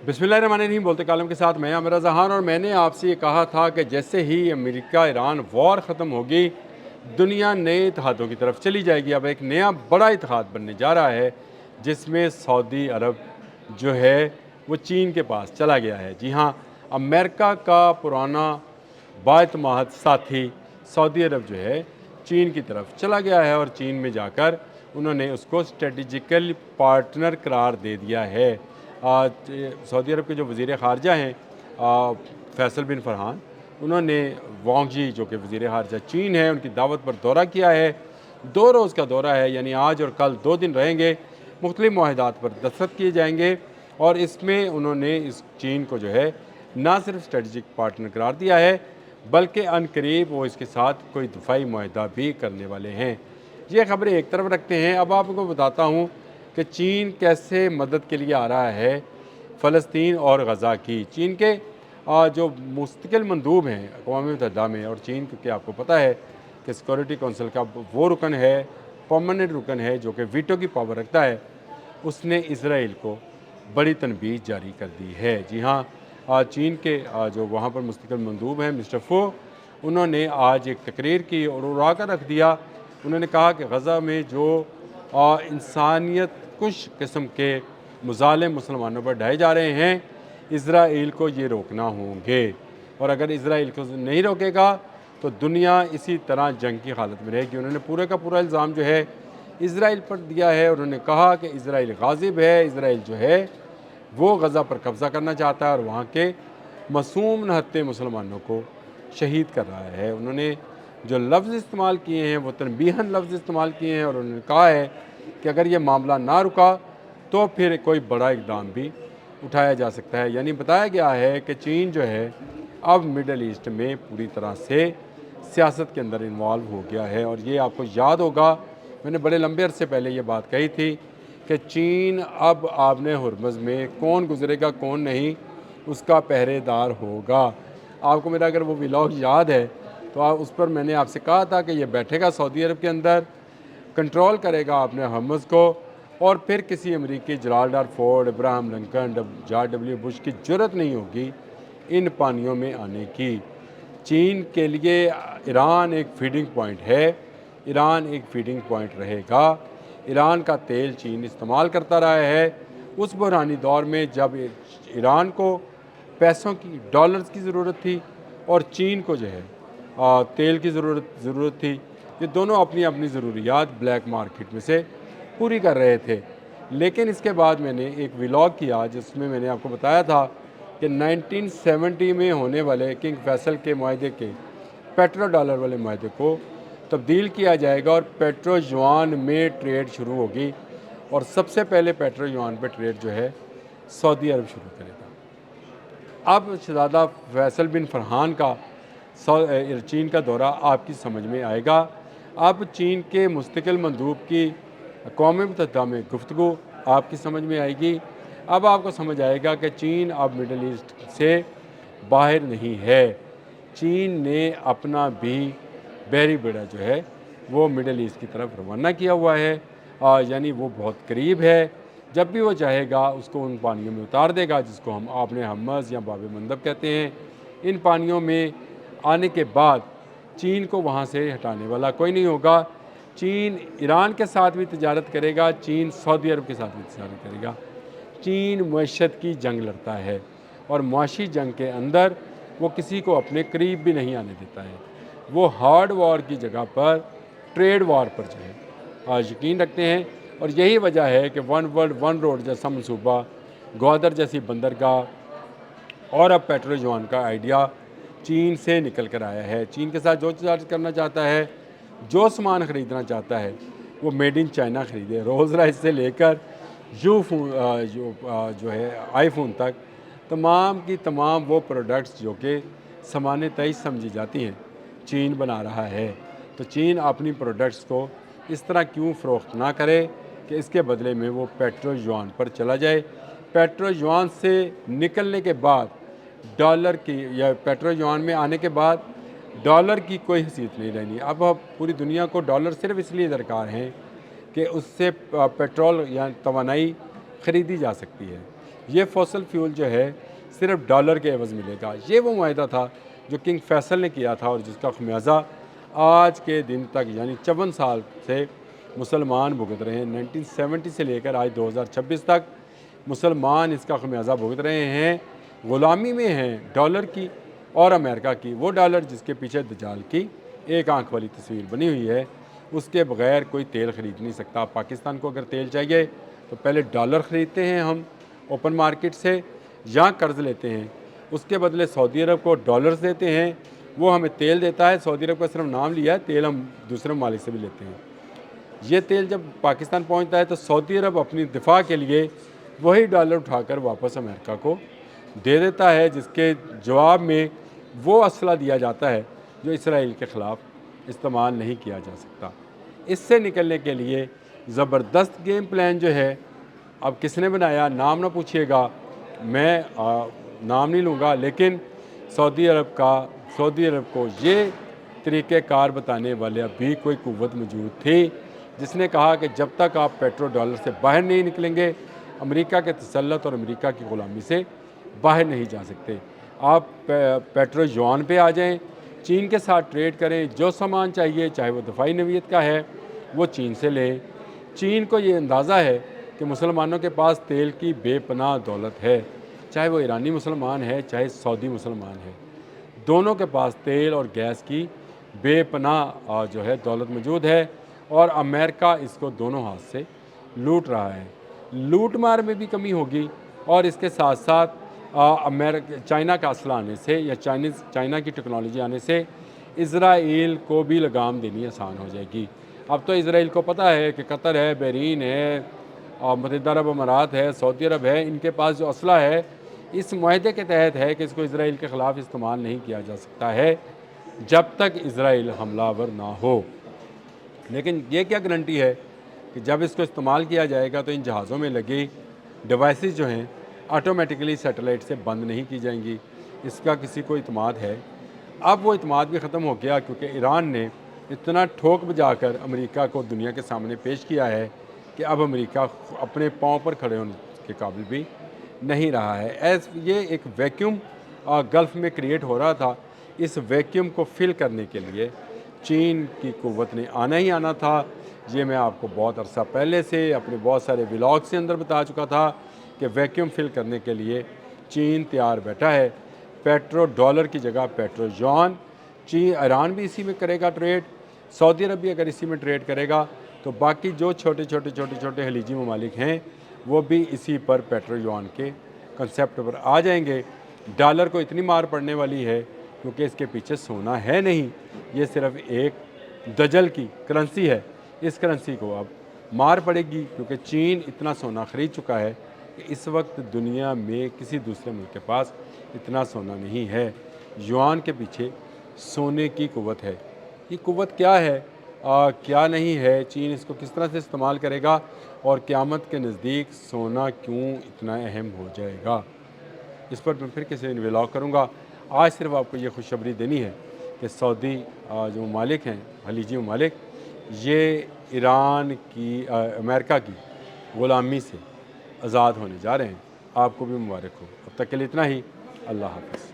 बिस्मिल्लाहिर्रहमानिर्रहीम। बोलते कालम के साथ मैं आमिर रज़ा खान। और मैंने आपसे ये कहा था कि जैसे ही अमेरिका ईरान वॉर ख़त्म होगी, दुनिया नए इत्तेहादों की तरफ चली जाएगी। अब एक नया बड़ा इत्तेहाद बनने जा रहा है, जिसमें सऊदी अरब जो है वो चीन के पास चला गया है। जी हाँ, अमेरिका का पुराना बाएतमाद साथी सऊदी अरब जो है चीन की तरफ चला गया है, और चीन में जाकर उन्होंने उसको स्ट्रेटजिकल पार्टनर करार दे दिया है। सऊदी अरब के जो वज़ीर ख़ारजा हैं फैसल बिन फरहान, उन्होंने वांग जी जो कि वज़ीर ख़ारजा चीन है, उनकी दावत पर दौरा किया है। 2 रोज़ का दौरा है, यानी आज और कल 2 दिन रहेंगे। मुख्तलिफ मुआहदात पर दस्तखत किए जाएंगे, और इसमें उन्होंने इस चीन को जो है ना सिर्फ स्ट्रेटजिक पार्टनर करार दिया है, बल्कि अनकरीब वो इसके साथ कोई दफ़ाई मुआहदा भी करने वाले हैं। ये खबरें एक तरफ रखते हैं, अब आपको बताता हूँ कि चीन कैसे मदद के लिए आ रहा है फ़लस्तीन और गज़ा की। चीन के जो मुस्तकिल मंदूब हैं अक़वाम मुत्तहिदा में, और चीन क्योंकि आपको पता है कि सिक्योरिटी कौंसिल का वो रुकन है, परमानेंट रुकन है, जो कि वीटो की पावर रखता है, उसने इसराइल को बड़ी तनबीह जारी कर दी है। जी हाँ, चीन के जो वहाँ पर मुस्तकिल मंदूब हैं मिस्टर फो, उन्होंने आज एक तकरीर की और उड़ा कर रख दिया। उन्होंने कहा कि गज़ा में जो इंसानियत कुछ किस्म के मुज़ालिम मुसलमानों पर ढाए जा रहे हैं, इसराइल को ये रोकना होंगे, और अगर इसराइल को नहीं रोकेगा तो दुनिया इसी तरह जंग की हालत में रहेगी। उन्होंने पूरे का पूरा इल्ज़ाम जो है इसराइल पर दिया है। उन्होंने कहा कि इसराइल गाज़िब है, इसराइल जो है वो गज़ा पर कब्ज़ा करना चाहता है और वहाँ के मासूम नहत्ते मुसलमानों को शहीद कर रहा है। उन्होंने जो लफ्ज़ इस्तेमाल किए हैं वो तनबीहन लफ्ज़ इस्तेमाल किए हैं, और उन्होंने कहा है कि अगर ये मामला ना रुका तो फिर कोई बड़ा इक़दाम भी उठाया जा सकता है। यानी बताया गया है कि चीन जो है अब मिडल ईस्ट में पूरी तरह से सियासत के अंदर इन्वॉल्व हो गया है। और ये आपको याद होगा, मैंने बड़े लंबे अरसे पहले ये बात कही थी कि चीन अब आबने हुर्मुज़ में कौन गुजरेगा कौन नहीं, उसका पहरेदार होगा। आपको मेरा अगर वो व्लॉग याद है तो उस पर मैंने आपसे कहा था कि ये बैठेगा सऊदी अरब के अंदर, कंट्रोल करेगा अपने हुर्मुज़ को, और फिर किसी अमरीकी Gerald Ford, Abraham Lincoln, George W Bush की ज़रूरत नहीं होगी इन पानियों में आने की। चीन के लिए ईरान एक फीडिंग पॉइंट है, ईरान एक फीडिंग पॉइंट रहेगा। ईरान का तेल चीन इस्तेमाल करता रहा है। उस बहरानी दौर में जब ईरान को पैसों की, डॉलर्स की ज़रूरत थी, और चीन को जो है तेल की ज़रूरत थी, ये दोनों अपनी अपनी ज़रूरियात ब्लैक मार्केट में से पूरी कर रहे थे। लेकिन इसके बाद मैंने एक व्लॉग किया जिसमें मैंने आपको बताया था कि 1970 में होने वाले किंग फैसल के मुआहदे के पेट्रो डॉलर वाले मुआहदे को तब्दील किया जाएगा, और पेट्रो युआन में ट्रेड शुरू होगी, और सबसे पहले पेट्रो युआन पे ट्रेड जो है सऊदी अरब शुरू करेगा। अब शहज़ादा फैसल बिन फरहान का चीन का दौरा आपकी समझ में आएगा। अब चीन के मुस्तकिल मंदूब की अक़वाम मुत्तहिदा में गुफ्तगू आपकी समझ में आएगी। अब आपको समझ आएगा कि चीन अब मिडल ईस्ट से बाहर नहीं है। चीन ने अपना भी बहरी बेड़ा जो है वो मिडल ईस्ट की तरफ रवाना किया हुआ है, यानी वो बहुत करीब है। जब भी वो चाहेगा उसको उन पानियों में उतार देगा जिसको हम आपने हम्मस या बाब मंदब कहते हैं। इन पानियों में आने के बाद चीन को वहाँ से हटाने वाला कोई नहीं होगा। चीन ईरान के साथ भी तिजारत करेगा, चीन सऊदी अरब के साथ भी तिजारत करेगा। चीन मईशत की जंग लड़ता है, और मुआशी जंग के अंदर वो किसी को अपने करीब भी नहीं आने देता है। वो हार्ड वॉर की जगह पर ट्रेड वॉर पर जो है यकीन रखते हैं, और यही वजह है कि वन वर्ल्ड वन रोड जैसा मनसूबा, ग्वादर जैसी बंदरगाह, और अब पेट्रो युआन का आइडिया चीन से निकल कर आया है। चीन के साथ जो तिजारत करना चाहता है, जो सामान ख़रीदना चाहता है, वो मेड इन चाइना ख़रीदे। रोल्स रॉयस से लेकर जो है आईफोन तक, तमाम की तमाम वो प्रोडक्ट्स जो कि सामान तेईस समझी जाती हैं, चीन बना रहा है। तो चीन अपनी प्रोडक्ट्स को इस तरह क्यों फ़रोख्त ना करे कि इसके बदले में वो पेट्रो युआन पर चला जाए। पेट्रो युआन से निकलने के बाद डॉलर की, या पेट्रो युआन में आने के बाद डॉलर की कोई हैसियत नहीं रहनी। अब पूरी दुनिया को डॉलर सिर्फ इसलिए दरकार हैं कि उससे पेट्रोल या तवानाई ख़रीदी जा सकती है। یہ فوسل فیول جو ہے صرف ڈالر کے عوض ملے گا۔ یہ وہ معاہدہ تھا جو کنگ فیصل نے کیا تھا اور جس کا خمیازہ آج کے دن تک یعنی 54 سال سے مسلمان بھگت رہے ہیں۔ 1970 سے لے کر آج 2026 تک مسلمان اس کا خمیازہ بھگت رہے ہیں، غلامی میں ہیں ڈالر کی اور امریکہ کی۔ وہ ڈالر جس کے پیچھے دجال کی ایک آنکھ والی تصویر بنی ہوئی ہے، اس کے بغیر کوئی تیل خرید نہیں سکتا۔ پاکستان کو اگر تیل چاہیے تو پہلے ڈالر خریدتے ہیں ہم اوپن مارکیٹ سے یا قرض لیتے ہیں، اس کے بدلے سعودی عرب کو ڈالرز دیتے ہیں، وہ ہمیں تیل دیتا ہے۔ سعودی عرب کا صرف نام لیا ہے، تیل ہم دوسرے ممالک سے بھی لیتے ہیں۔ یہ تیل جب پاکستان پہنچتا ہے تو سعودی عرب اپنی دفاع کے لیے وہی ڈالر اٹھا کر واپس امریکہ کو دے دیتا ہے، جس کے جواب میں وہ اسلحہ دیا جاتا ہے جو اسرائیل کے خلاف استعمال نہیں کیا جا سکتا۔ اس سے نکلنے کے لیے زبردست گیم پلان جو ہے، اب کس نے بنایا نام نہ پوچھیے گا، میں نام نہیں لوں گا، لیکن سعودی عرب کو یہ طریقہ کار بتانے والے ابھی کوئی قوت موجود تھی جس نے کہا کہ جب تک آپ پیٹرو ڈالر سے باہر نہیں نکلیں گے، امریکہ کے تسلط اور امریکہ کی غلامی سے باہر نہیں جا سکتے۔ آپ پیٹرو یوان پہ آ جائیں، چین کے ساتھ ٹریڈ کریں، جو سامان چاہیے چاہے وہ دفاعی نوعیت کا ہے وہ چین سے لیں۔ چین کو یہ اندازہ ہے کہ مسلمانوں کے پاس تیل کی بے پناہ دولت ہے، چاہے وہ ایرانی مسلمان ہے چاہے سعودی مسلمان ہے، دونوں کے پاس تیل اور گیس کی بے پناہ جو ہے دولت موجود ہے، اور امریکہ اس کو دونوں ہاتھ سے لوٹ رہا ہے۔ لوٹ مار میں بھی کمی ہوگی، اور اس کے ساتھ ساتھ چائنا کا اسلحہ آنے سے یا چائنا کی ٹیکنالوجی آنے سے اسرائیل کو بھی لگام دینی آسان ہو جائے گی۔ اب تو اسرائیل کو پتہ ہے کہ قطر ہے، بحرین ہے، متحدہ عرب امارات ہے، سعودی عرب ہے، ان کے پاس جو اسلحہ ہے اس معاہدے کے تحت ہے کہ اس کو اسرائیل کے خلاف استعمال نہیں کیا جا سکتا ہے جب تک اسرائیل حملہ آور نہ ہو۔ لیکن یہ کیا گارنٹی ہے کہ جب اس کو استعمال کیا جائے گا تو ان جہازوں میں لگی ڈیوائسز جو ہیں آٹومیٹکلی سیٹلائٹ سے بند نہیں کی جائیں گی؟ اس کا کسی کو اعتماد ہے؟ اب وہ اعتماد بھی ختم ہو گیا، کیونکہ ایران نے اتنا ٹھوک بجا کر امریکہ کو دنیا کے سامنے پیش کیا ہے کہ اب امریکہ اپنے پاؤں پر کھڑے ہونے کے قابل بھی نہیں رہا ہے۔ یہ ایک ویکیوم گلف میں کریٹ ہو رہا تھا، اس ویکیوم کو فل کرنے کے لیے چین کی قوت نے آنا ہی آنا تھا۔ یہ میں آپ کو بہت عرصہ پہلے سے اپنے بہت سارے ولاگ سے اندر بتا چکا تھا کہ ویکیوم فل کرنے کے لیے چین تیار بیٹھا ہے۔ پیٹرو ڈالر کی جگہ پیٹرو یوان، ایران بھی اسی میں کرے گا ٹریڈ، سعودی عرب بھی اگر اسی میں ٹریڈ کرے گا تو باقی جو چھوٹے خلیجی ممالک ہیں وہ بھی اسی پر پیٹرو یوان کے کنسیپٹ پر آ جائیں گے۔ ڈالر کو اتنی مار پڑنے والی ہے کیونکہ اس کے پیچھے سونا ہے نہیں، یہ صرف ایک دجل کی کرنسی ہے۔ اس کرنسی کو اب مار پڑے گی کیونکہ چین اتنا سونا خرید چکا ہے کہ اس وقت دنیا میں کسی دوسرے ملک کے پاس اتنا سونا نہیں ہے۔ یوان کے پیچھے سونے کی قوت ہے۔ یہ قوت کیا ہے کیا نہیں ہے، چین اس کو کس طرح سے استعمال کرے گا، اور قیامت کے نزدیک سونا کیوں اتنا اہم ہو جائے گا، اس پر میں پھر کسی دن ولاگ کروں گا۔ آج صرف آپ کو یہ خوشخبری دینی ہے کہ سعودی جو ممالک ہیں، خلیجی ممالک، یہ ایران کی امریکہ کی غلامی سے آزاد ہونے جا رہے ہیں۔ آپ کو بھی مبارک ہو۔ اب تک کے لیے اتنا ہی، اللہ حافظ۔